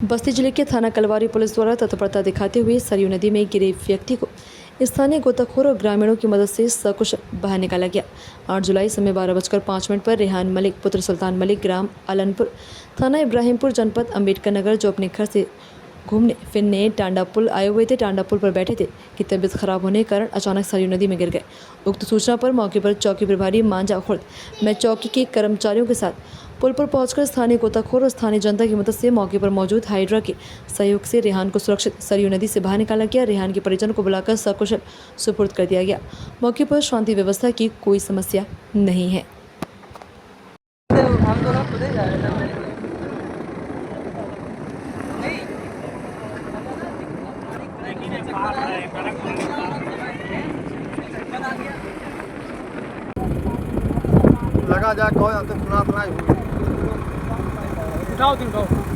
बस्ती जिले के थाना कलवारी पुलिस द्वारा तत्परता दिखाते हुए सरयू नदी में गिरे व्यक्ति को स्थानीय गोताखोर और ग्रामीणों की मदद से सकुशल बाहर निकाला गया। 8 जुलाई समय 12:05 पर रेहान मलिक पुत्र सुल्तान मलिक ग्राम अलनपुर थाना इब्राहिमपुर जनपद अम्बेडकर नगर जो अपने घर से घूमने फिरने टांडा पुल आए हुए थे, टांडा पुल पर बैठे थे कि तबीयत खराब होने के कारण अचानक सरयू नदी में गिर गए। उक्त सूचना पर मौके पर चौकी प्रभारी मांझा खुर्द में चौकी के कर्मचारियों के साथ पुल पर पहुंचकर स्थानीय गोताखोर और स्थानीय जनता की मदद से मौके पर मौजूद हाइड्रा के सहयोग से रेहान को सुरक्षित सरयू नदी से बाहर निकाला गया। रेहान के परिजन को बुलाकर सकुशल सुपुर्द कर दिया गया। मौके पर शांति व्यवस्था की कोई समस्या नहीं है। लगा जाए कहो तो सुना उठाओ तुम उठाओ।